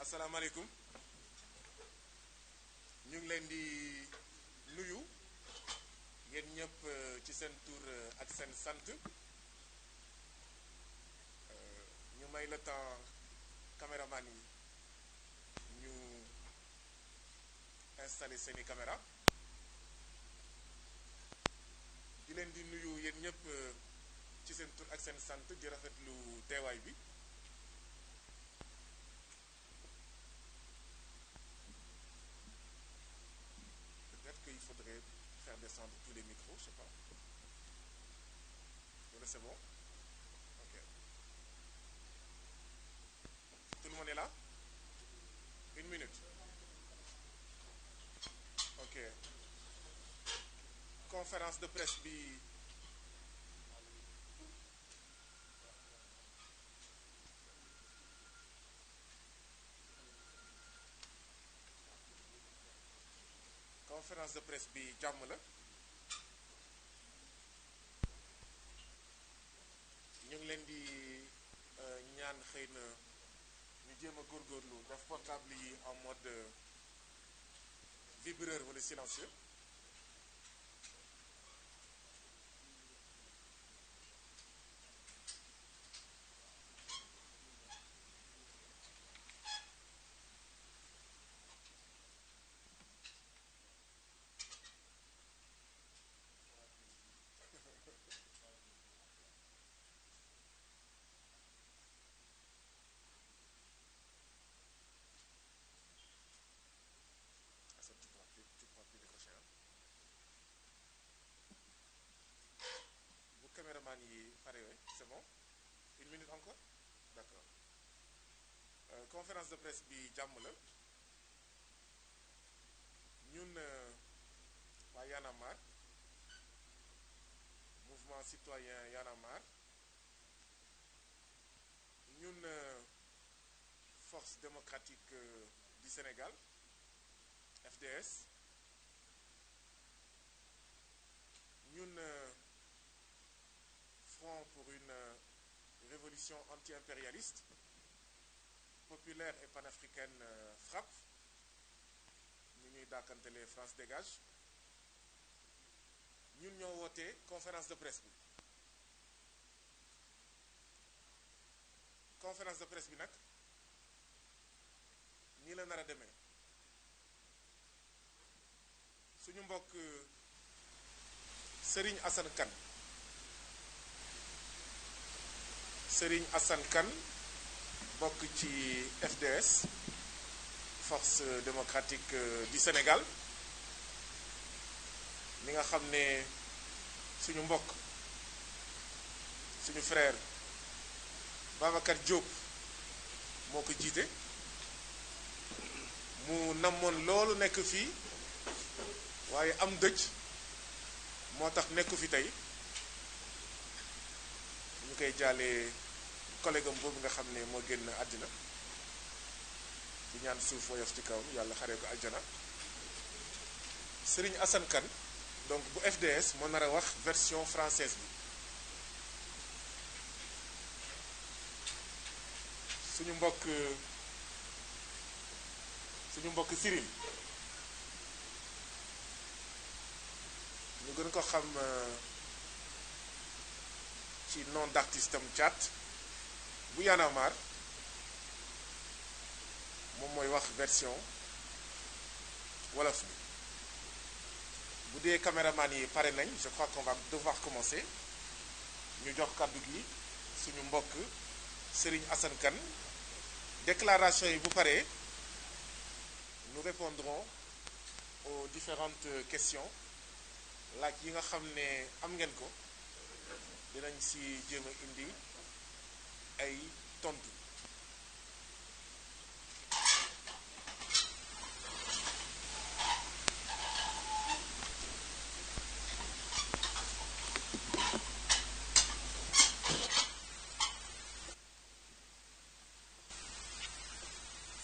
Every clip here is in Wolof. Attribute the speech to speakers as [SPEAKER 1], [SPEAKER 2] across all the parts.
[SPEAKER 1] asalaamaaleykum ñu ngi leen di nuyu yéen ñëpp ci seen tur ak seen sant ñu may le temps caméraman yi ñu installé seeni caméra di leen di nuyu yéen ñëpp ci seen tur ak seen sant di rafetlu teewaay bi. Il faudrait faire descendre tous les micros, je sais pas. Voilà, c'est bon? Ok. Tout le monde est là? Une minute. Ok. Conférence de presse bi jàmm la ñu ngi leen di ñaan xëy na ñu jéem a góorgóorlu def portable yi en mode vibreur wala silencieux. Tu pourras plus décrocher, hein? Bu caméraman yi pare yooyu c'est bon? Une minute encore? D'accord. Conférence de presse bi jàmm la ñun waa Y'en a marre mouvement citoyen Y'en a marre ñun force démocratique du Sénégal FDS ñun Front pour une révolution anti-impérialiste populaire et panafricaine FRAPP ñu ñuy dàkkantele France dégage ñun ñoo woote conférence de presse bi nag nii la nar a demee suñu mbokk Serigne Assane Kane bokk ci FDS force démocratique du Sénégal mi nga xam ne suñu mbokk suñu frère Babacar Diop moo ko jiite mu namoon loolu nekk fii waaye am dëj moo tax nekku fi tey ñu koy jaalee collègue am boobu nga xam ne moo génn àddina di ñaan suuf woyof ci kawam yàlla xaree ko aljana Serigne Assane Kane donc bu FDS moo nar a wax version française bi suñu mbokk Cyril ñu gën ko xam ci nom d'artiste am Thiat bu Y'en a marre moom mooy wax version wolof bi bu dee caméraman yi pare nañ je crois qu'on va devoir commencer ñu jox kàddu gi suñu mbokk Serigne Assane Kane déclaration yi bu paree nous répondrons aux différentes questions laaj yi nga xam ne am ngeen ko dinañ ci jéem a indi ay tontu.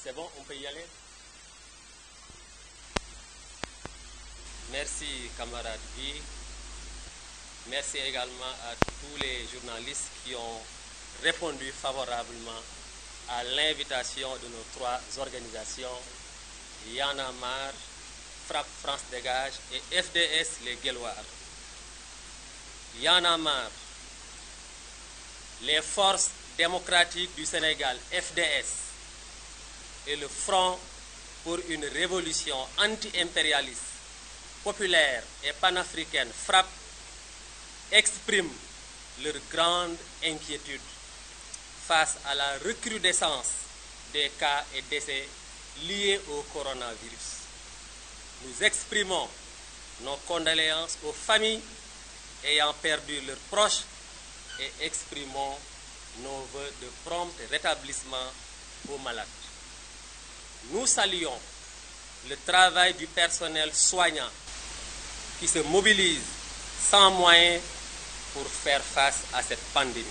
[SPEAKER 2] C'est bon, on peut y aller? Merci, camarade Guy. Merci également à tous les journalistes qui ont répondu favorablement à l'invitation de nos 3 organisations, Y en a marre, Frappe France Dégage et FDS Les Guelwaars. Y en a marre, les forces démocratiques du Sénégal, FDS, et le Front pour une révolution anti-impérialiste, populaire et panafricaine, Frappe, expriment leur grande inquiétude face à la recrudescence des cas et décès liés au coronavirus. Nous exprimons nos condoléances aux familles ayant perdu leurs proches et exprimons nos vœux de prompt rétablissement aux malades. Nous saluons le travail du personnel soignant qui se mobilise sans moyens pour faire face à cette pandémie.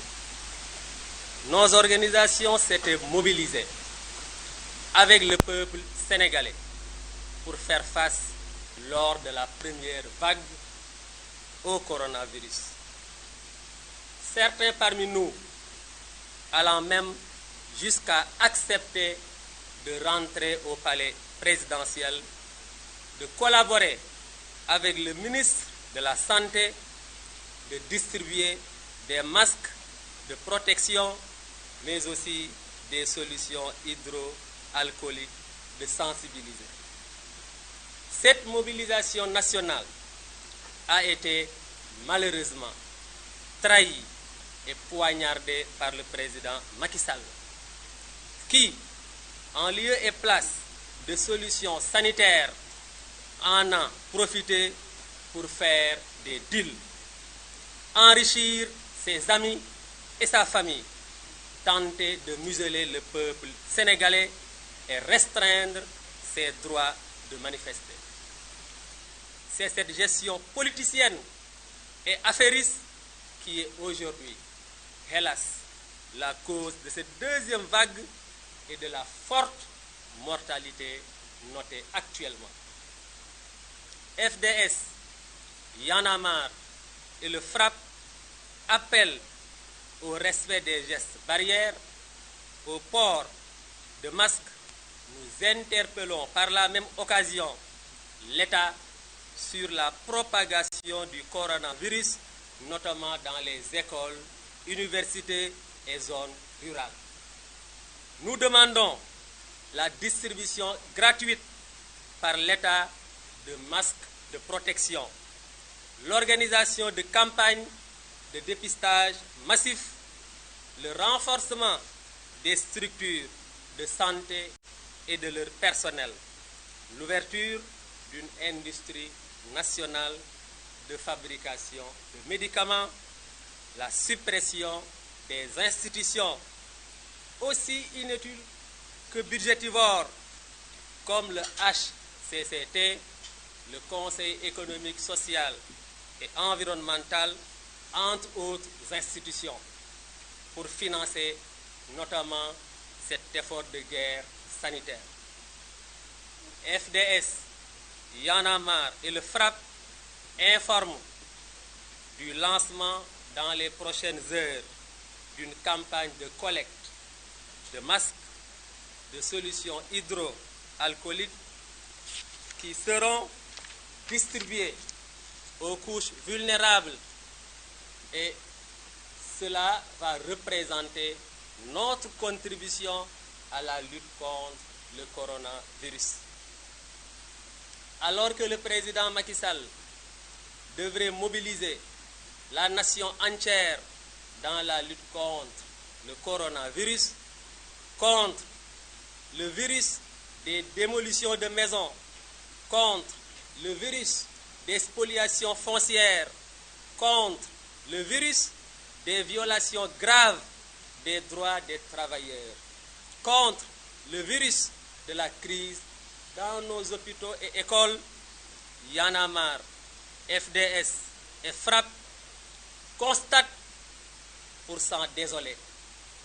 [SPEAKER 2] Nos organisations s'étaient mobilisées avec le peuple sénégalais pour faire face lors de la première vague au coronavirus. Certains parmi nous allant même jusqu'à accepter de rentrer au palais présidentiel, de collaborer avec le ministre de la Santé, de distribuer des masques de protection, mais aussi des solutions hydroalcooliques, de sensibiliser. Cette mobilisation nationale a été malheureusement trahie et poignardée par le président Macky Sall, qui, en lieu et place de solutions sanitaires, en a profité pour faire des deals, enrichir ses amis et sa famille, tenter de museler le peuple sénégalais et restreindre ses droits de manifester. C'est cette gestion politicienne et affairiste qui est aujourd'hui, hélas, la cause de cette deuxième vague et de la forte mortalité notée actuellement. FDS, Y en a marre et le Frappe appellent au respect des gestes barrières, au port de masques. Nous interpellons par la même occasion l'État sur la propagation du coronavirus, notamment dans les écoles, universités et zones rurales. Nous demandons la distribution gratuite par l'État de masques de protection, l'organisation de campagnes de dépistage massif, le renforcement des structures de santé et de leur personnel, l'ouverture d'une industrie nationale de fabrication de médicaments, la suppression des institutions aussi inutiles que budgétivores comme le HCCT, le Conseil économique, social et environnemental, entre autres institutions, pour financer notamment cet effort de guerre sanitaire. FDS, Y en a marre et le Frappe informent du lancement dans les prochaines heures d'une campagne de collecte de masques, de solutions hydroalcooliques qui seront distribués aux couches vulnérables, et cela va représenter notre contribution à la lutte contre le coronavirus. Alors que le président Macky Sall devrait mobiliser la nation entière dans la lutte contre le coronavirus, contre le virus des démolitions de maisons, contre le virus des spoliations foncières, contre le virus des violations graves des droits des travailleurs, contre le virus de la crise dans nos hôpitaux et écoles. Y en a marre, FDS et Frappe constatent, pour s'en désoler,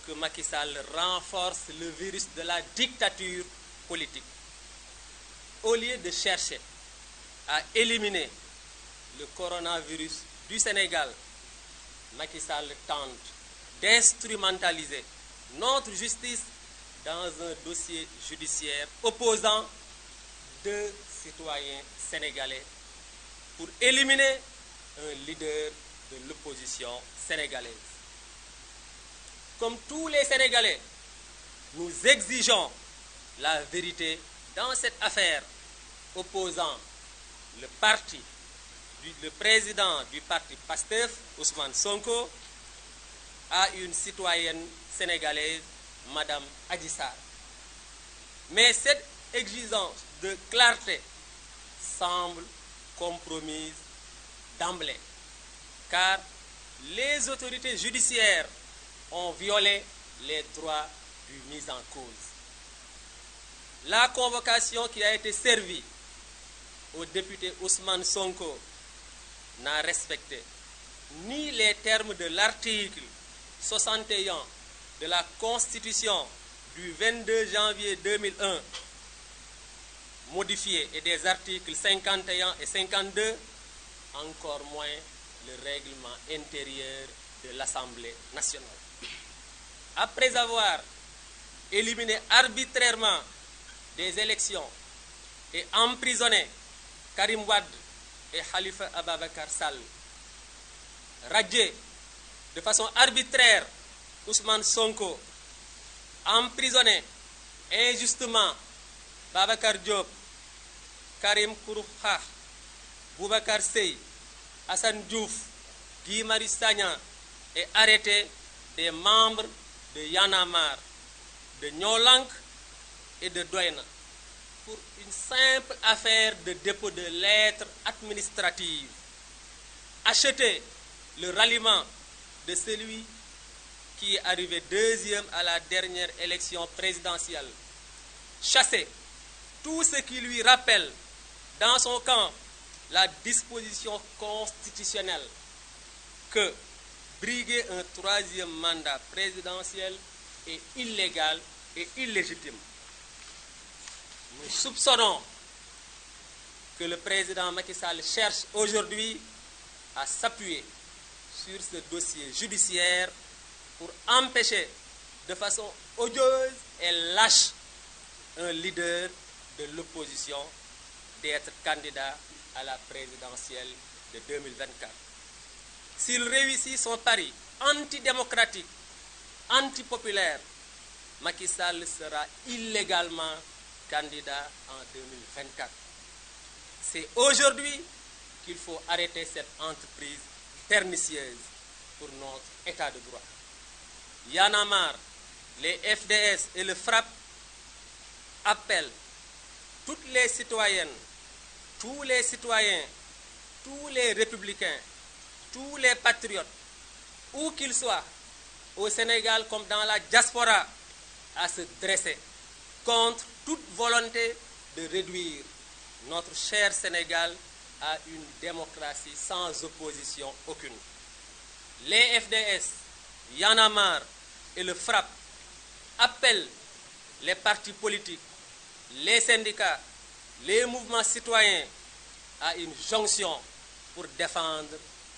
[SPEAKER 2] que Macky Sall renforce le virus de la dictature politique. Au lieu de chercher à éliminer le coronavirus du Sénégal, Macky Sall tente d'instrumentaliser notre justice dans un dossier judiciaire opposant 2 citoyens sénégalais pour éliminer un leader de l'opposition sénégalaise. Comme tous les Sénégalais, nous exigeons la vérité dans cette affaire opposant le président du parti PASTEF, Ousmane Sonko, à une citoyenne sénégalaise, Madame Adji Sarr. Mais cette exigence de clarté semble compromise d'emblée, car les autorités judiciaires ont violé les droits du mis en cause. La convocation qui a été servie au député Ousmane Sonko n'a respecté ni les termes de l'article 61 de la Constitution du 22 janvier 2001, modifié, et des articles 51 et 52, encore moins le règlement intérieur de l'Assemblée nationale. Après avoir éliminé arbitrairement des élections et emprisonné Karim Wade et Khalifa Ababacar Sall, radié de façon arbitraire Ousmane Sonko, emprisonné injustement Babacar Diop, Karim Xrum Xax, Boubacar Seye, Assane Diouf, Guy Marius Sagna, et arrêté des membres de Y'en a marre, de Ñoo Lank et de Doyna pour une simple affaire de dépôt de lettres administratives. Acheter le ralliement de celui qui est arrivé deuxième à la dernière élection présidentielle. Chasser tout ce qui lui rappelle dans son camp la disposition constitutionnelle que briguer un 3e mandat présidentiel est illégal et illégitime. Nous soupçonnons que le président Macky Sall cherche aujourd'hui à s'appuyer sur ce dossier judiciaire pour empêcher de façon odieuse et lâche un leader de l'opposition d'être candidat à la présidentielle de 2024. S'il réussit son pari antidémocratique, antipopulaire, Macky Sall sera illégalement candidat en 2024. C'est aujourd'hui qu'il faut arrêter cette entreprise pernicieuse pour notre état de droit. Y'en a marre, les FDS et le FRAPP appellent toutes les citoyennes, tous les citoyens, tous les républicains, tous les patriotes, où qu'ils soient, au Sénégal comme dans la diaspora, à se dresser contre toute volonté de réduire notre cher Sénégal à une démocratie sans opposition aucune. Les FDS, Y'en a marre et le FRAPP appellent les partis politiques, les syndicats, les mouvements citoyens à une jonction pour défendre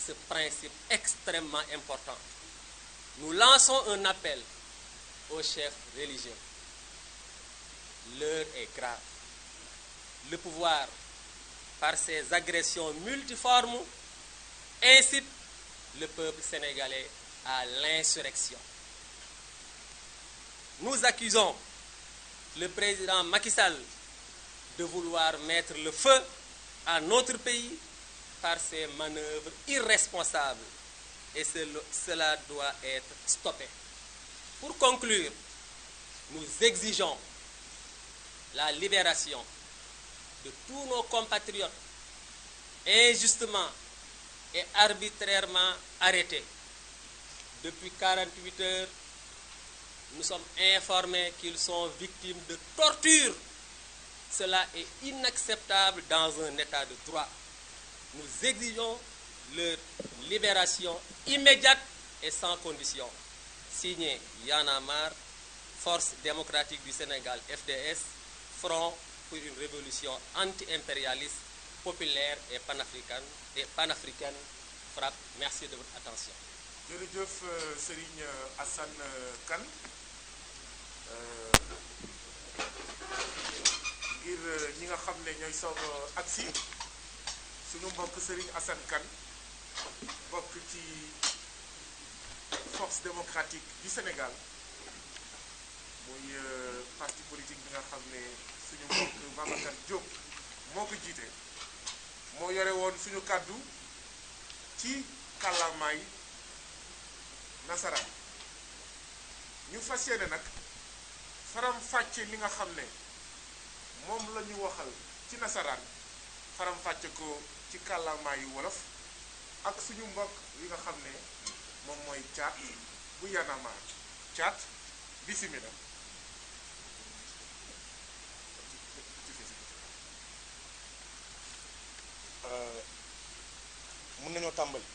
[SPEAKER 2] ce principe extrêmement important. Nous lançons un appel aux chefs religieux. L'heure est grave. Le pouvoir, par ses agressions multiformes, incite le peuple sénégalais à l'insurrection. Nous accusons le président Macky Sall de vouloir mettre le feu à notre pays par ses manœuvres irresponsables, et cela doit être stoppé. Pour conclure, nous exigeons la libération de tous nos compatriotes injustement et arbitrairement arrêtés. Depuis 48 heures, nous sommes informés qu'ils sont victimes de torture. Cela est inacceptable dans un état de droit. Nous exigeons leur libération immédiate et sans condition. Signé Y'en a marre, Force démocratique du Sénégal, FDS, Front pour une révolution anti-impérialiste, populaire et panafricaine, FRAPP. Merci de votre attention.
[SPEAKER 1] jërëjëf Serigne Assane Kane ngir ñi nga xam ne ñooy soog agsi suñu mbokk Serigne Assane Kane bokk ci force démocratique du Sénégal muy parti politique bi nga xam ne suñu mbokk Babacar Diop moo ko jiite moo yore woon suñu kàddu ci kàllaamaay nasaraan ñu fas yéene nag faram fàcce li nga xam ne moom la ñu waxal ci nasaraan faram fàcce ko ci kàllaamaayu wolof ak suñu mbokk yi nga xam ne moom mooy caat bu yanamaar caat bisimila
[SPEAKER 3] mën nañoo tàmbali.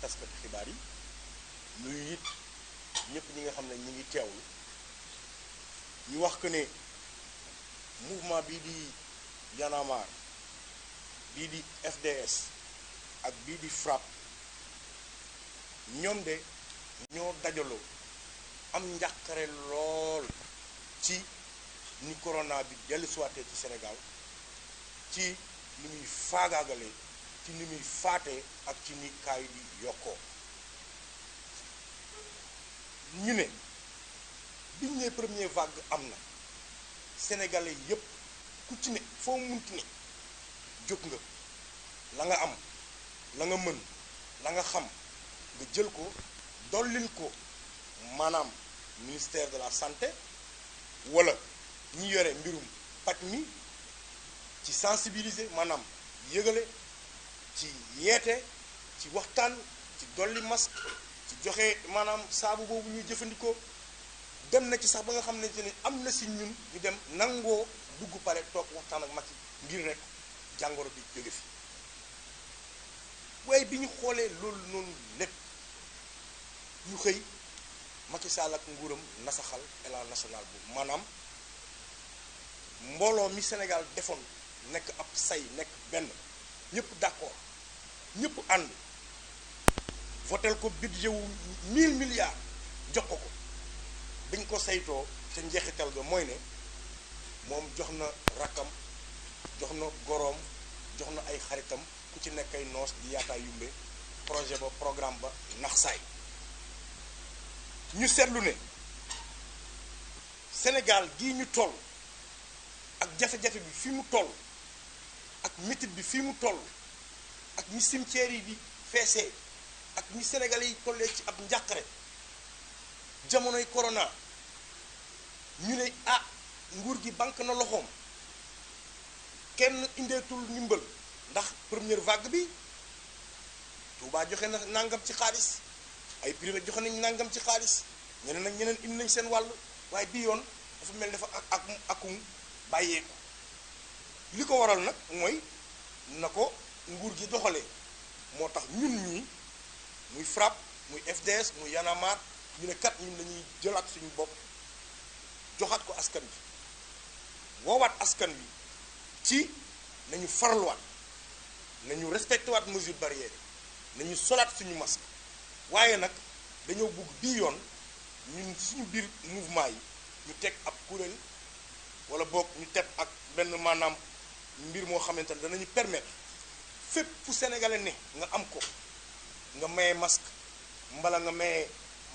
[SPEAKER 3] taskati xibaar yi nuyu it ñëpp ñi nga xam ne ñu ngi teewlu ñu wax que ne mouvement bii di Y'en a marre bii di FDS ak bii di FRAPP ñoom de ñoo dajaloo am njàqare lool ci ni corona bi dellusiwaatee ci Sénégal ci ni muy faagaagalee ci ni muy faatee ak ci ni kaay di yokkoo ñu ne biñ ne première vague am na sénégalais yépp ku ci ne foo munti ne jóg nga la nga am la nga mën la nga xam nga jël ko dollil ko maanaam ministère de la santé wala ñi yore mbirum paj mi ci sensibiliser maanaam yëgale ci yeete ci waxtaan ci dolli masque ci joxe maanaam saabu boobu ñuy jëfandikoo dem na ci sax ba nga xam ne am na si ñun ñu dem nangoo dugg pare toog waxtaan ak Macky ngir rek jàngoro bi jóge fi waaye bi ñu xoolee loolu noonu lépp ñu xëy Macky Sall ak nguuram nasaxal élan national boobu maanaam mbooloo mi Sénégal defoon nekk ab say nekk benn ñëpp d'accord ñëpp ànd votel ko budget wu 1000 milliards jox ko ko dañ ko saytoo ca njeexital ga mooy ne moom jox na rakkam jox na goroom jox na ay xaritam ku ci nekk ay noos di yaataa yumbe projet ba programme ba nax saay ñu seetlu ne Sénégal gii ñu toll ak jafe-jafe bi fi mu toll ak métit bi fi mu toll ak ñi cimetière yi di feesee ak ñi Sénégalais yi tollee ci ab njàqare jamonoy corona ñu ne ah nguur gi banque na loxoom kenn indeetul ndimbal ndax première vague bi Touba joxe na nangam ci xaalis ay privé joxe nañ nangam ci xaalis ñeneen ak ñeneen indi nañ seen wàll waaye bii yoon dafa mel dafa akum bàyyeeku li ko waral nag mooy na ko nguur gi doxalee moo tax ñun ñii muy FRAPP muy FDS muy Y'en a marre ñu ne kat ñun dañuy jëlaat suñu bopp joxaat ko askan bi woowaat askan bi ci nañu farluwaat nañu respecté waat mesure barrière yi nañu solaat suñu masque waaye nag dañoo bugg bii yoon ñun suñu biir mouvement yi ñu teg ab kuréel wala boog ñu teg ak benn maanaam mbir moo xamante ne danañu permettre fépp fu sénégalais ne nga am ko nga maye masque mbala nga maye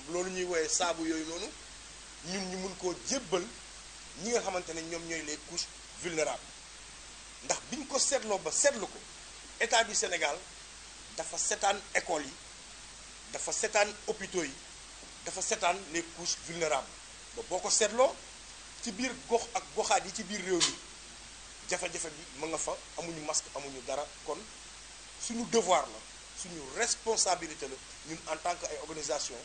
[SPEAKER 3] loolu ñuy woowee saabu yooyu noonu ñun ñu mun koo jébbal ñi nga xamante ne ñoom ñooy les couches vulnérables ndax biñ ko seetloo ba seetlu ko état du Sénégal dafa seetaan école yi dafa seetaan hôpitaux yi dafa seetaan les couches vulnérables ba boo ko seetloo ci biir gox ak goxaat yi ci biir réew mi jafe-jafe bi ma nga fa amuñu masque amuñu dara kon suñu devoir la suñu responsabilité la ñun en tant que ay organisation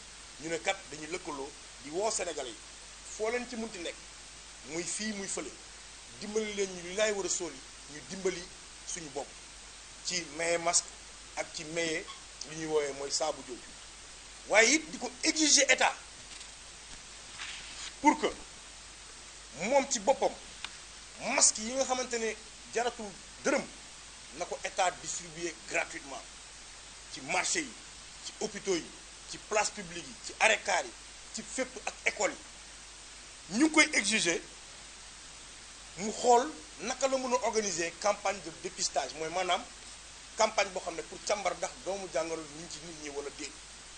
[SPEAKER 3] ñu ne kat dañuy lëkkaloo di woo Sénégalais yi foo leen ci munti nekk muy fii muy fële dimbali leen ñu li laay war a sóol yi ñu dimbali suñu bopp ci maye masque ak ci maye li ñuy woowee mooy saabu jooju waaye it di ko exiger état pour que moom ci boppam masque yi nga xamante ne jaratul dërëm na ko état distribuer gratuitement ci marché yi ci hôpitaux yi ci place publique yi ci arrêt car yi ci fépp ak école yi ñu ngi koy exiger mu xool naka la mën a organiser campagne de dépistage mooy maanaam campagne boo xam ne pour càmbar ndax doomu jàngoro ñu ci nit ñi wala déet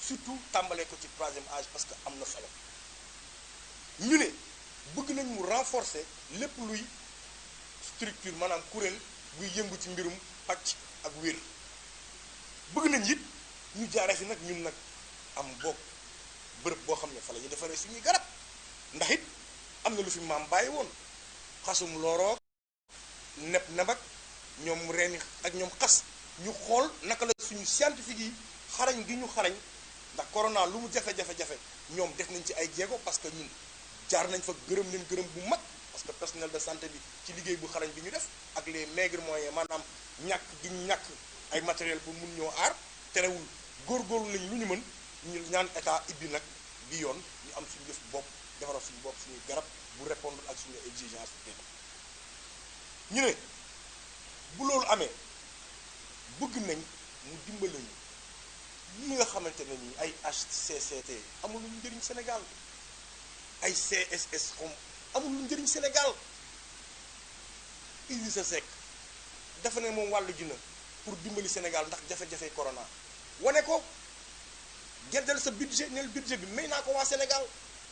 [SPEAKER 3] surtout tàmbalee ko ci 3e âge parce que am na solo ñu ne bëgg nañ mu renforcer lépp luy structure maanaam kuréel buy yëngu ci mbirum pàcc ak wér bëgg nañ it ñu jaaree fi nag ñun nag am boog bërëb boo xam ne fa la ñu defaree suñuy garab ndax it am na lu fi maam bàyyi woon xasum looroog nepp nebak ñoom reeni ak ñoom xas ñu xool naka la suñu scientifique yi xarañ gi ñu xarañ ndax corona lu mu jafe-jafe-jafe ñoom def nañ ci ay jéego parce que ñun jaar nañ fa gërëm leen gërëm bu mag parce que personnel de santé bi ci liggéey bu xarañ bi ñu def ak les maigres moyens maanaam ñàkk gi ñu ñàkk ay matériel pour mun ñoo aar terewul góorgóorlu nañ lu ñu mën ñu ñaan état ibbi nag bi yoon ñu am suñu yëf bopp defaral suñu bopp suñuy garab bu répondre ak suñu exigence ñu ne bu loolu amee bëgg nañ mu dimbale ñu yi nga xamante ne nii ay HCCT amul lu njëriñ Sénégal ay CSS xom amul lu njëriñ Sénégal Idrissa Seck dafa ne moom wàllu ji na pour dimbali Sénégal ndax jafe-jafe corona wane ko gerdal sa budget neel budget bi may naa ko waa Sénégal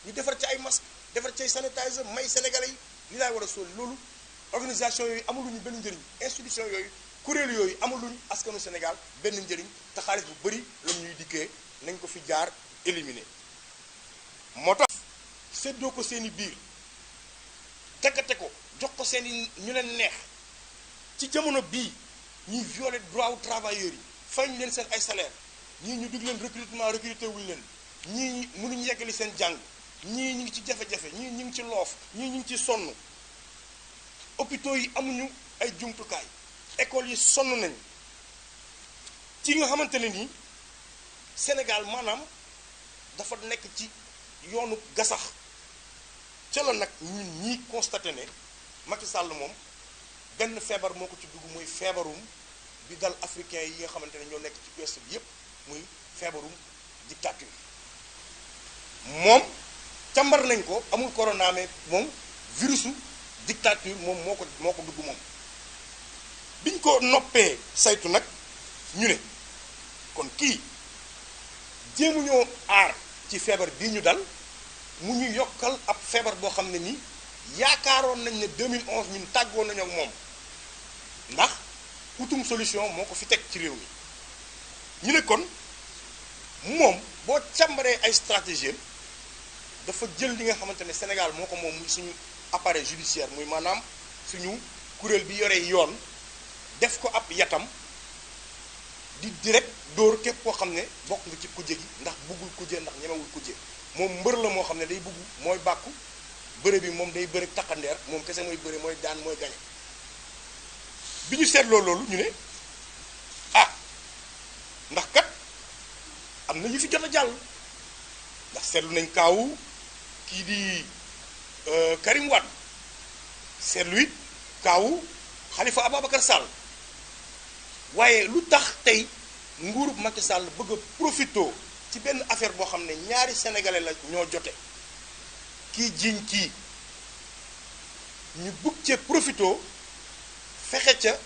[SPEAKER 3] ñu defar ci ay masque defar ci ay sanitizer may sénégalais yi li laay war a sóoli loolu organisation yooyu amuluñu benn njëriñ institution yooyu kuréel yooyu amuluñu askanu Sénégal benn njëriñ te xaalis bu bëri la ñuy dikkee nañ ko fi jaar éliminer moo tax séddoo ko seeni biir teggate ko jox ko seeni ñu leen neex ci jamono bii ñuy violer droit wu travailleurs yi fay ñu leen seen ay salaire ñii ñu dig leen recrutement recruté wuñu leen ñii mënuñu yeggali seen jàng ñii ñu ngi ci jafe-jafe ñii ñu ngi ci loof ñii ñu ngi ci sonn hôpitaux yi amuñu ay jumtukaay écoles yi sonn nañ ci nga xamante ne nii Sénégal maanaam dafa nekk ci yoonu gasax ca la nag ñun ñii constaté ne Macky Sall moom benn feebar moo ko ci dugg muy feebarum bi dal africain yi nga xamante ne ñoo nekk ci ouest bi yépp muy feebarum dictature moom càmbar nañ ko amul corona mais moom virusu dictature moom moo ko dugg moom biñ ko noppee saytu nag ñu ne kon kii jéemuñoo aar ci feebar bii ñu dal mu ñu yokkal ab feebar boo xam ne nii yaakaaroon nañ ne 2011 ñun tàggoon nañu ak moom ndax utum solution moo ko fi teg ci réew mi ñu ne kon moom boo càmbaree ay stratégie dafa jël li nga xamante ne Sénégal moo ko moom muy suñu appareil judiciaire muy maanaam suñu kuréel bi yore yoon def ko ab yatam di direct dóor képp koo xam ne bokk nga ci kujje gi ndax buggul kujje ndax ñemewul kujje moom mbër la moo xam ne day bugg mooy bàkku bëre bi moom day bëre takkandeer moom kese mooy bëre mooy daan mooy gañe bi ñu seetloo loolu ñu ne ah ndax kat am na ñu fi jot a jàll ndax seetlu nañ kaawu kii di Karim Wade seetlu it kaawu Khalifa Ababacar Sall waaye lu tax tey nguurub Macky Sall bëgg a profito ci benn affaire boo xam ne ñaari sénégalais la ñoo jote kii jiiñ kii ñu bëgg cee profito fexe ca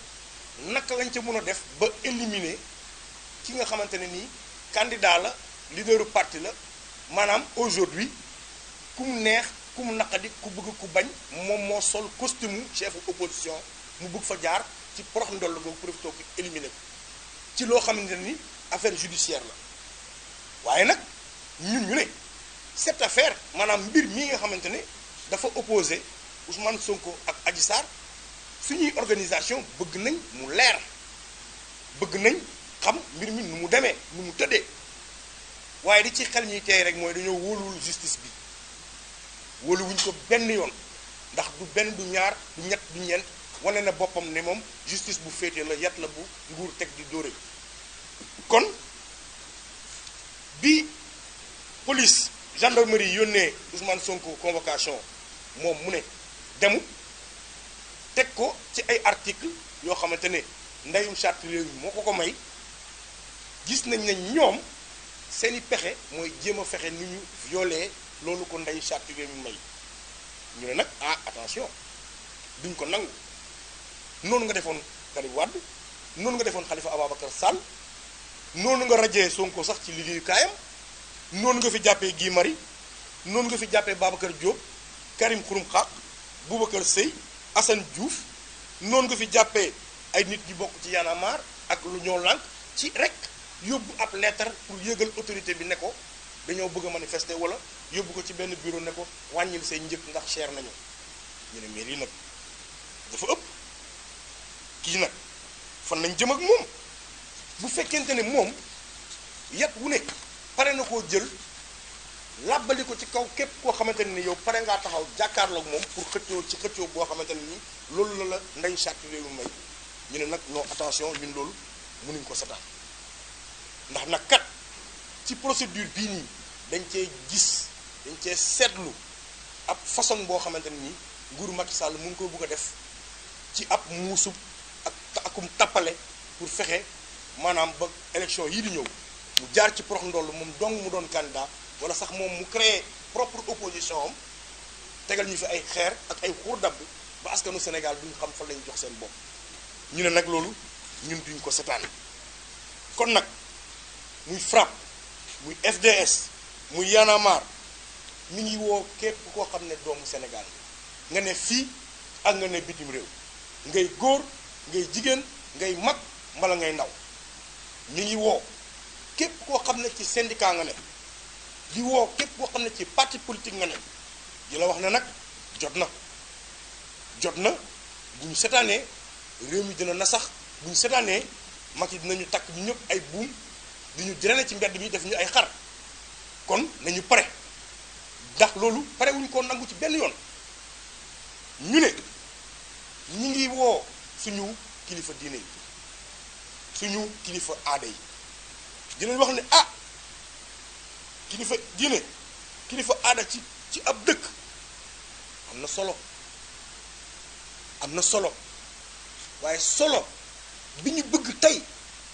[SPEAKER 3] naka lañ ca mën a def ba éliminer ki nga xamante ne nii candidat la leaderu parti la maanaam aujourd'hui ku mu neex ku mu naqadi ku bëgg ku bañ moom moo sol costume chefu opposition mu bëgg fa jaar ci porox ndoll googu profito ko éliminer ko ci loo xamante ne ni affaire judiciaire la waaye nag ñun ñu ne cette affaire maanaam mbir mii nga xamante ne dafa opposé Ousmane Sonko ak Adji Sarr suñuy organisation bëgg nañ mu leer bëgg nañ xam mbir mi nu mu demee nu mu tëddee waaye di ci xel ñuy tey rek mooy dañoo wóoluwul justice bi wóoluwuñ ko benn yoon ndax du benn du ñaar du ñett du ñeent wane na boppam ne moom justice bu féete la yat la bu nguur teg di dóore kon bi police gendarmerie yónnee Ousmane Sonko convocation moom mu ne demu teg ko ci ay article yoo xamante ne ndeyum charte réew mi moo ko may gis nañ ne ñoom seeni pexe mooy jéem a fexe ni ñu violé loolu ko ndeyu charte réew mi may ñu ne nag attention duñ ko nangu noonu nga defoon Karim Wade noonu nga defoon Khalifa Ababacar Sall noonu nga rajee Sonko sax ci liggéeyukaayam noonu nga fi jàppee Guy Marius noonu nga fi jàppee Babacar Diop Karim Xurum Xaq Boubacar Seye Assane Diouf noonu nga fi jàppee ay nit ñi bokk ci Y'en a marre ak lu ñoo lànk ci rek yóbbu ab lettre pour yëgal autorité bi ne ko dañoo bëgg a manifester wala yóbbu ko ci benn bureau ne ko wàññil say njëg ndax cher nañu ñu ne mais lii nag dafa ëpp kii nag fan nañ jëm ak moom bu fekkente ne moom yat wu ne pare na koo jël làbbali ko ci kaw képp koo xamante ne ni yow pare ngaa taxaw jàkkaarloog moom pour xëccoo ci xëccoo boo xamante ne ni loolu la ndeyu charte réew mi may ñu ne nag non attention ñun loolu mënuñ ko setaan ndax nag kat ci procédure bii nii dañ cee seetlu ab façon boo xamante ne ni nguuru Macky Sall mu ngi ko bëgg a def ci ab muusub akum tappale pour fexe maanaam ba élection yii di ñëw mu jaar ci prox ndoll moom dong mu doon candidat wala sax moom mu créé propre opposition am tegal ñu fi ay xeer ak ay xuur dabb ba askanu Sénégal duñu xam fan lañu jox seen bopp ñu ne nag loolu ñun duñ ko setaan kon nag muy FRAPP muy FDS muy Y'en a marre mi ngi woo képp koo xam ne doomu Sénégal nga ne fii ak nga ne bitim réew ngay góor ngay jigéen ngay mag mbala ngay ndaw mi ngi woo képp koo xam ne ci syndicat nga ne di woo képp koo xam ne ci parti politique nga ne di la wax ne nag jot na bu ñu setaanee réew mi dina na sax bu ñu setaanee mag yi dinañu takk ñu ñëpp ay buum di ñu drainer ci mbedd mi def ñu ay xar kon nañu pare ndax loolu pare wuñu ko nangu ci benn yoon ñu ne ñi ngi woo suñu kilifa diine yi suñu kilifa aada yi dinañ wax ne kilifa diine kilifa aada ci ab dëkk am na solo waaye solo bi ñu bëgg tey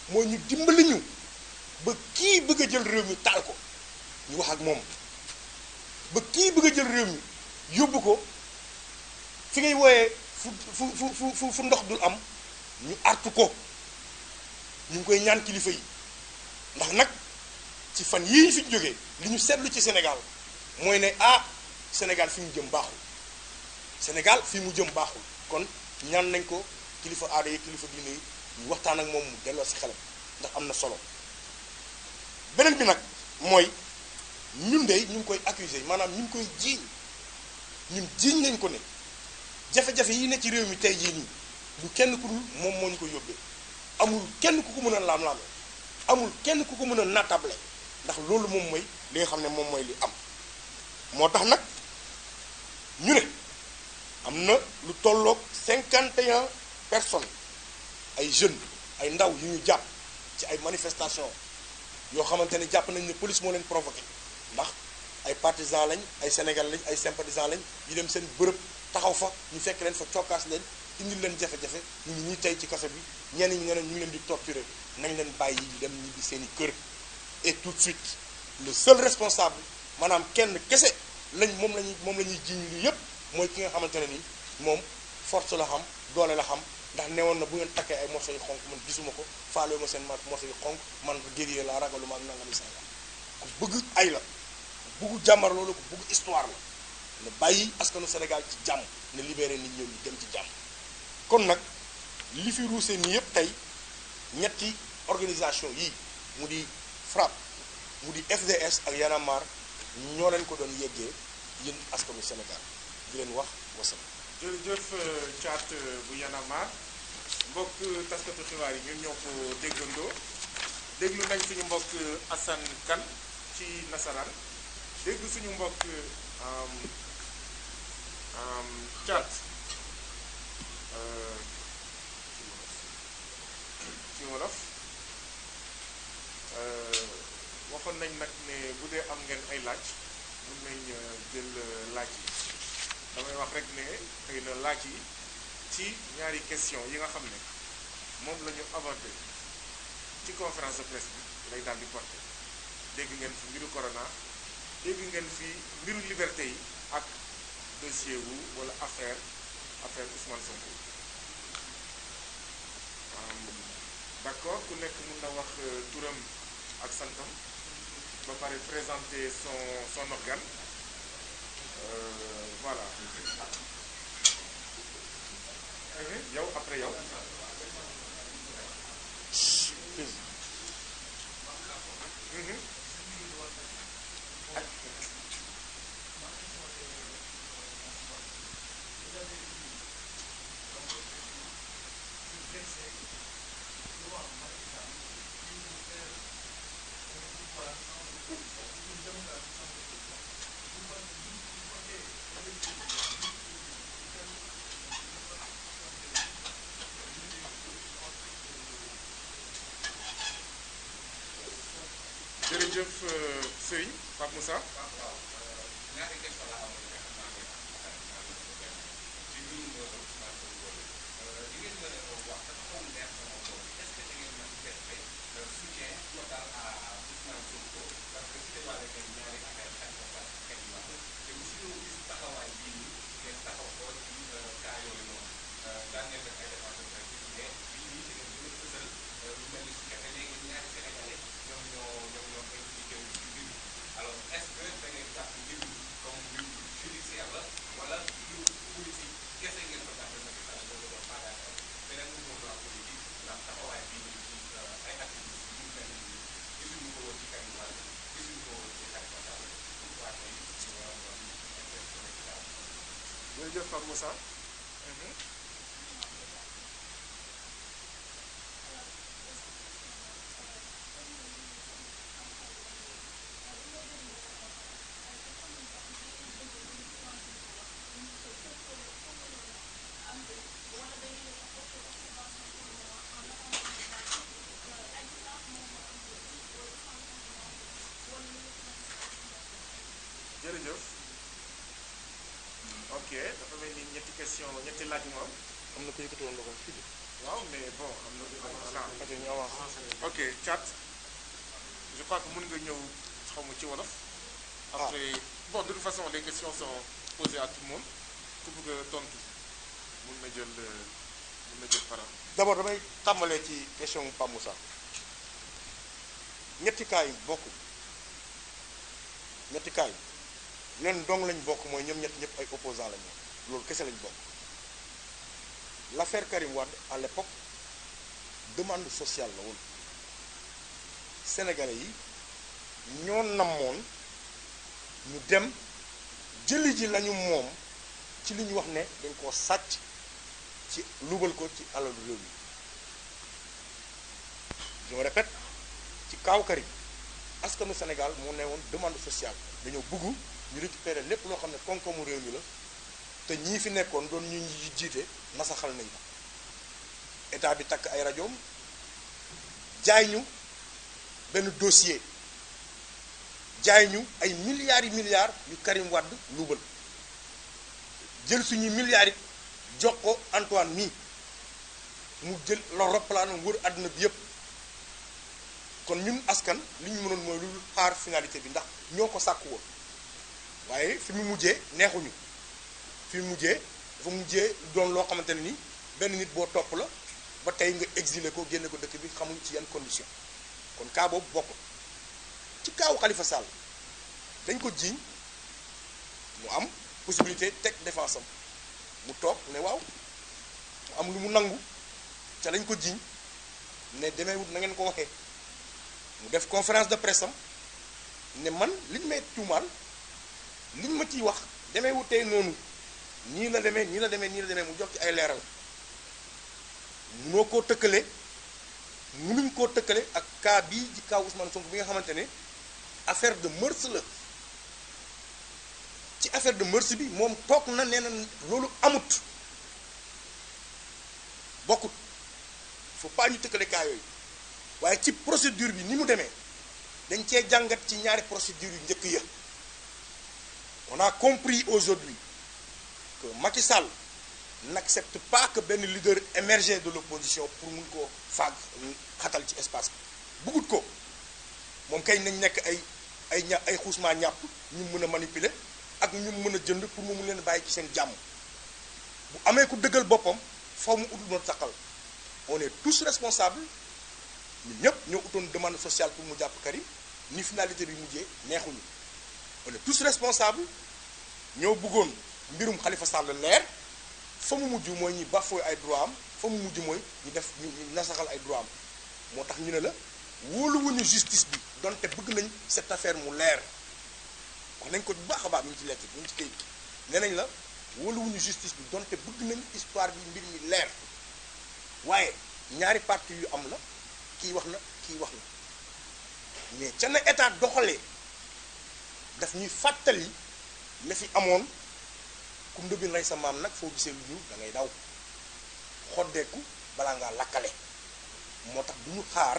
[SPEAKER 3] mooy ñu dimbali ñu ba kii bëgg a jël réew mi taal ko ñu wax ak moom ba kii bëgg a jël réew mi yóbbu ko fi ngay wooyee fu ndox dul am ñu artu ko ñu ngi koy ñaan kilifa yi ndax nag ci fan yii ñu fi jógee li ñu seetlu ci Sénégal mooy ne Sénégal fi mu jëm baaxul kon ñaan nañ ko kilifa aada yi kilifa diine yi ñu waxtaan ak moom mu delloo si xelam ndax am na solo beneen bi nag mooy ñun de ñu ngi koy accuser maanaam ñu ngi koy jiiñ nañ ko ne jafe-jafe yi ne ci réew mi tey jii nii du kenn ku dul moom moo ñu ko yóbbee amul kenn ku ko mën a laam-laame amul kenn ku ko mën a nattable ndax loolu moom mooy li nga xam ne moom mooy li am moo tax nag ñu ne am na lu tolloog 51 personnes ay jeunes ay ndaw yu ñu jàpp ci ay manifestations yoo xamante ne jàpp nañ ne police moo leen provoqué ndax ay partisans lañ ay Sénégal lañ ay sympathisants lañ ñu dem seen bërëb taxaw fa ñu fekk leen fa cokkaas leen indil leen jafe-jafe ñu ngi ñuy tey ci kaso bi ñenn ñi ne ñu ngi leen di torturer nañ leen bàyyi ñu dem ñibbi seen i kër et tout de suite le seul responsable maanaam kenn kese moom la ñuy jiiñ lii yépp mooy ki nga xamante ne ni moom force la xam doole la xam ndax newoon na bu ngeen takkee ay morceaux yu xonk man gisuma ko faale ma seen morceaux yu xonk man guerrier la ragaluma ak nangami sanga ku bëgg ay la ku bëgg jàmmar loolu ku bëgg histoire la na bàyyi askanu Sénégal ci jàmm na libéré nit ñoom ñu dem ci jàmm kon nag li fi ruusee nii yépp tey ñetti organisation yii mu di FRAPP mu di FDS ak Y'en a marre ñoo leen ko doon yeggee yéen askanu Sénégal di leen wax wasal.
[SPEAKER 1] jërëjëf Thiat bu Y'en a marre mbokk taskatu xibaar yi ñun ñoo ko déggandoo déglu nañ suñu mbokk Assane Kane ci nasaraan dégg suñu mbokk Thiat ci wolof waxoon nañ nag ne bu dee am ngeen ay laaj mun nañ jël laaj yi damay wax rek ne xëy na laaj yi ci ñaari question yi nga xam ne moom la ñu avorté ci conférence de presse bi lay daal di porté dégg ngeen fi mbiru corona dégg ngeen fi mbiru liberté yi ak dossier wu wala affaire Ousmane Sonko. D'accord, ku nekk mun na wax turam ak santam ba pare présenter son organe voilà. yow après yow. jërëjëf Serigne Pape Moussa. jërëjëf Pape Moussa. jërëjëf. ok dafa mel ni ñetti question ñetti laaj mu am.
[SPEAKER 3] am na ko yëkkati woon loxo fii de.
[SPEAKER 1] waaw mais bon am na voilà.
[SPEAKER 3] ñu avance.
[SPEAKER 1] ok Thiat je crois que mën nga ñëw xaw ma ci wolof. après bon de toute façon les questions sont posées à tout le monde ku bëgg a tontu mën na jël parole.
[SPEAKER 3] d'abord damay tàmbalee ci question Pape Moussa ñetti cas yi bokk ñetti cas yi leen dong lañ bokk mooy ñoom ñëpp ay opposants lañ loolu kese lañ bokk. L'affaire Karim Wade à l'époque demande sociale la woon sénégalais yi ñoo namoon ñu dem jëli ji lañu moom ci li ñu wax ne dañ koo sàcc ci luubal ko ci alalu réew mi. je me répète ci kaaw Karim askanu Sénégal moo ne woon demande sociale dañoo bëgg ñu récupérer lépp loo xam ne koom-koomu réew mi la te ñii fi nekkoon doon ñu jiite nasaxal nañ ko état bi takk ay rajoom jaay ñu benn dossier jaay ñu ay milliards yu Karim Wade luubal jël suñuy milliards yi jox ko Antoine mii mu jël la roppalaanam wër àdduna bi yépp kon ñun askan li ñu mënoon mooy lu xaar finalité bi ndax ñoo ko sàkku woon waaye fi mu mujjee neexuñu fi mu mujjee dafa mujjee doon loo xamante ne ni benn nit boo topp la ba tey nga exilé ko génne ko dëkk bi xamuñ ci yan condition kon cas boobu bokk ci kaawu Khalifa Sall dañ ko jiiñ mu am possibilité teg défense am mu toog ne waaw mu am lu mu nangu ca lañ ko jiiñ ne demeewut na ngeen ko waxee mu def conférence de presse am ne man liñ may tuumaal liñ ma ciy wax demeewut tey noonu nii la demee mu jox ci ay leeral munoo koo tëkkale munuñ koo tëkkale ak cas bii ci cas Ousmane Sonko bi nga xamante ne affaire de mœurs la ci affaire de mœurs bi moom toog na nee na loolu amut bokkut faut pas ñu tëkkale cas yooyu waaye ci procédure bi ni mu demee dañ cee jàngat ci ñaari procédure yu njëkk ya on a compris aujourd'hui que Macky Sall n'accepte pas que benn leader émergé de l'opposition pour mun koo faag xatal ci espace bi bëggut ko moom kay nañ nekk ay xuusmaa ñàpp ñu mën a manipuler ak ñu mën a jënd pour mu mun leen bàyyi ci seen jàmm bu amee ku dëggal boppam faw mu utul noonu saqal on est tous responsables ñun ñëpp ñoo utoon demande sociale pour mu jàpp Karim ni finalité bi mujjee neexuñu on est tous responsables ñoo bëggoon mbirum Khalifa Sall leer fa mu mujj mooy ñi bafoué ay droit am fa mu mujj mooy ñu def ñu nasaxal ay droit am moo tax ñu ne la wóoluwuñu justice bi donte bëgg nañ cette affaire mu leer wax nañ ko bu baax a baax ñu ngi ci lettre ñu ngi ci kayit nee nañ la wóoluwuñu justice bi donte bëgg nañ histoire bi mbir mi leer waaye ñaari parti yu am la kii wax na kii wax na mais ca na état doxalee daf ñuy fàttali la fi amoon ku ndóbin rey sa maam nag foo gisee lu ñuul da ngay daw xoddeeku balaa ngaa lakkale moo tax du ñu xaar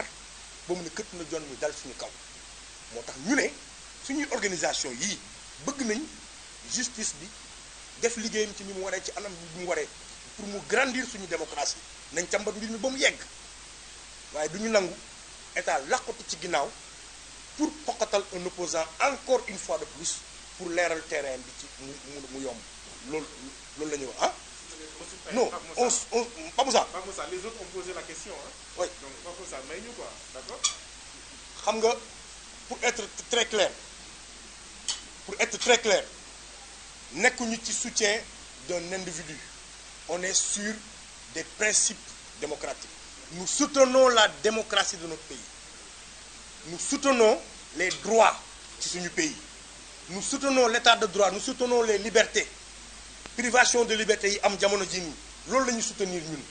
[SPEAKER 3] ba mu ne këtt na jon muy dal suñu kaw moo tax ñu ne suñuy organisation yii bëgg nañ justice bi def liggéeyam ci ni mu waree ci anam bi mu waree pour mu grandir suñu démocratie nañ càmbar mbir mi ba mu yegg waaye du ñu nangu état laqatu ci ginnaaw pour poqatal un opposant encore une fois de plus pour leeral terrain bi ci mu yomb loolu la ñuy wax ah. non Pape Moussa.
[SPEAKER 1] Pape Moussa, les autres ont posé la question hein.
[SPEAKER 3] Oui.
[SPEAKER 1] Donc Pape Moussa may ñu quoi, d'accord.
[SPEAKER 3] xam nga pour être très clair nekkuñu ci soutien d'un individu on est sur des principes démocratiques nous soutenons la démocratie de notre pays nous soutenons les droits ci suñu pays nous soutenons l'état de droit nous soutenons les libertés privation de liberté yi am jamono ji nii loolu la ñuy soutenir ñun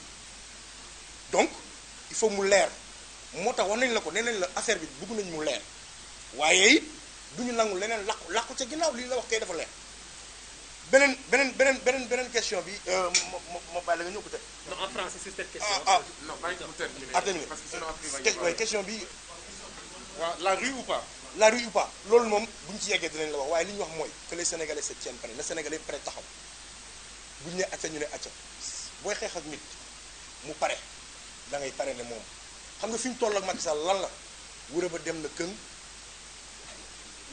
[SPEAKER 3] donc il faut mu leer moo tax wax nañ la ko nee nañ la affaire bi bëgg nañ mu leer waaye it du ñu nangu leneen làqu ca ginnaaw lii la wax kay dafa leer beneen question bi ma bàyyi la nga ñëw peut-être.
[SPEAKER 2] Non, en français sur cette question.
[SPEAKER 1] Non, bàyyi ko mu terminer.
[SPEAKER 3] terminer
[SPEAKER 1] Parce que sinon après il va y avoir-
[SPEAKER 3] question bi
[SPEAKER 1] waaw la rue ou pas.
[SPEAKER 3] la rue ou pas loolu moom bu ñu ci yeggee dinañ la wax waaye li ñu wax mooy que les Sénégalais se tiennent prêts les Sénégalais prêts taxaw bu ñu nee acca ñu ne acca booy xeex ak nit mu pare da ngay pare ne moom xam nga fi ñu toll ak Macky Sall lan la wura ba dem na kën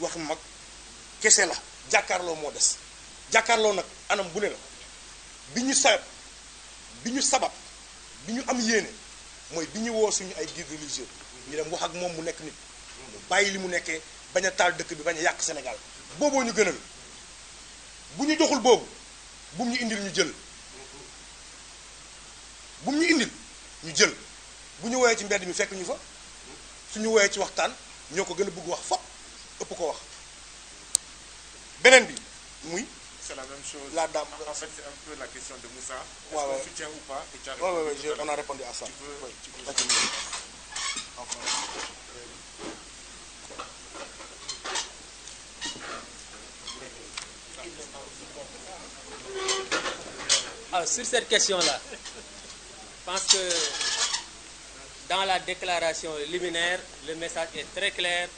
[SPEAKER 3] wax mag kese la jàkkaarloo moo des jàkkaarloo nag anam bu ne la bi ñu sabab bi ñu am yéene mooy bi ñu woo suñu ay guide religieux ñu dem wax ak moom mu nekk nit mu bàyyi li mu nekkee bañ a taal dëkk bi bañ a yàq Sénégal booboo ñu gënal bu ñu joxul boobu bu mu ñu indil ñu jël bu mu ñu indil ñu jël bu ñu woowee ci mbedd mi fekk ñu fa suñu woowee ci waxtaan ñoo ko gën a bëgg wax fop ëpp ko wax beneen bi muy
[SPEAKER 1] C'est la même chose.
[SPEAKER 3] La dame.
[SPEAKER 1] En fait, c'est un peu la question de Moussa. Est-ce
[SPEAKER 3] Ouais,
[SPEAKER 1] qu'on
[SPEAKER 3] ouais.
[SPEAKER 1] soutient ou pas? Et tu as
[SPEAKER 3] ouais,
[SPEAKER 1] répondu
[SPEAKER 3] ouais,
[SPEAKER 1] tout à
[SPEAKER 3] on a
[SPEAKER 1] l'heure.
[SPEAKER 3] répondu à ça.
[SPEAKER 1] Tu peux-
[SPEAKER 3] Oui,
[SPEAKER 1] tu peux-
[SPEAKER 3] continuer. En français.
[SPEAKER 2] Alors, sur cette question-là, je pense que dans la déclaration liminaire, le message est très clair.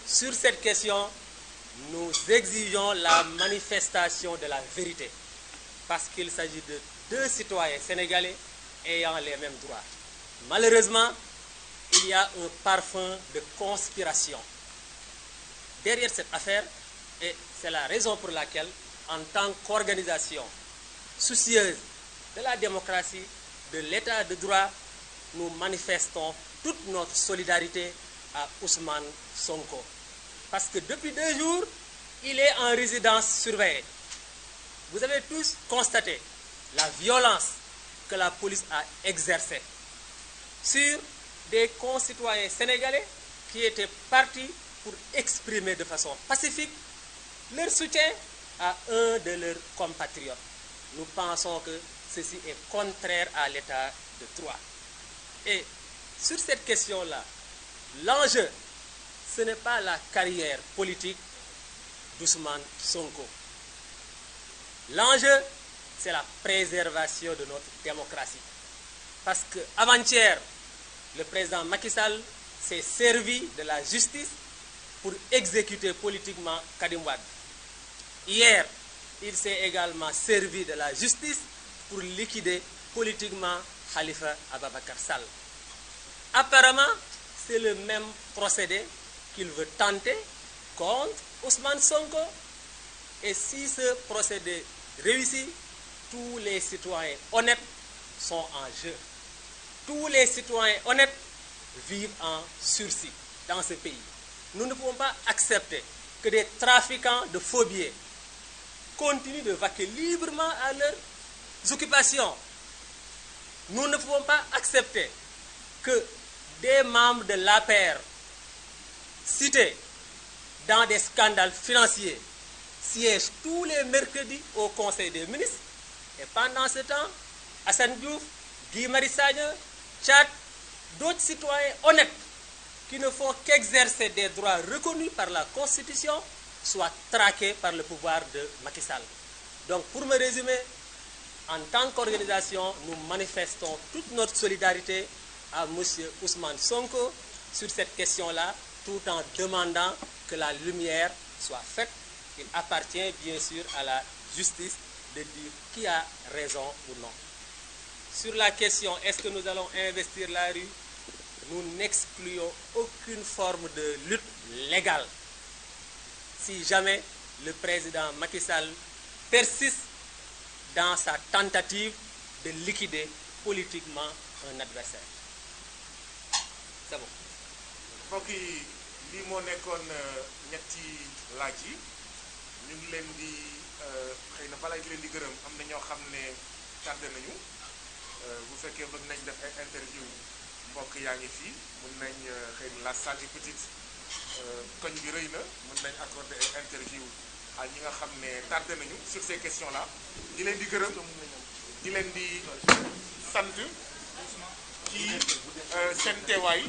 [SPEAKER 2] Sur cette question, nous exigeons la manifestation de la vérité. Parce qu'il s'agit de deux citoyens sénégalais ayant les mêmes droits. Malheureusement, il y a un parfum de conspiration derrière cette affaire et c'est la raison pour laquelle, en tant qu'organisation soucieuse de la démocratie, de l'état de droit, nous manifestons toute notre solidarité à Ousmane Sonko. Parce que depuis 2 jours, il est en résidence surveillée. Vous avez tous constaté la violence que la police a exercée sur des concitoyens sénégalais qui étaient partis pour exprimer de façon pacifique leur soutien à un de leurs compatriotes. Nous pensons que ceci est contraire à l'état de droit. Et sur cette question-là, l'enjeu, ce n'est pas la carrière politique d'Ousmane Sonko. L'enjeu, c'est la préservation de notre démocratie. Parce qu'avant-hier, le président Macky Sall s'est servi de la justice pour exécuter politiquement Karim Wade. Hier, il s'est également servi de la justice pour pour liquider politiquement Khalifa Ababacar Sall. Apparemment, c'est le même procédé qu'il veut tenter contre Ousmane Sonko. Et si ce procédé réussit, tous les citoyens honnêtes sont en jeu. Tous les citoyens honnêtes vivent en sursis dans ce pays. Nous ne pouvons pas accepter que des trafiquants de faux billets continuent de vaquer librement à leurs occupations. Nous ne pouvons pas accepter que des membres de l'APR cités dans des scandales financiers siègent tous les mercredis au Conseil des ministres. Et pendant ce temps, Assane Diouf, Guy Marius Sagna, Tchad, d'autres citoyens honnêtes qui ne font qu'exercer des droits reconnus par la Constitution soient traqués par le pouvoir de Macky Sall. Donc, pour me résumer, en tant qu'organisation, nous manifestons toute notre solidarité à M. Ousmane Sonko sur cette question-là, tout en demandant que la lumière soit faite. Il appartient bien sûr à la justice de dire qui a raison ou non. Sur la question, est-ce que nous allons investir la rue? Nous n'excluons aucune forme de lutte légale si jamais le président Macky Sall persiste dans sa tentative de liquider politiquement un adversaire. C'est bon.
[SPEAKER 1] mbokk yi lii moo nekkoon ñetti laaj yi ñu ngi leen di xëy na balaa ñu leen di gërëm am na ñoo xam ne tardé nañu bu fekkee bëgg nañ def ay interview mbokk yaa ngi fii mën nañ xëy na la salle est petite koñ bi rëy na mën nañ accorder ay interview à ñi nga xam ne tardé nañu sur ces questions là di leen di gërëm di leen di sant ci seen teewaay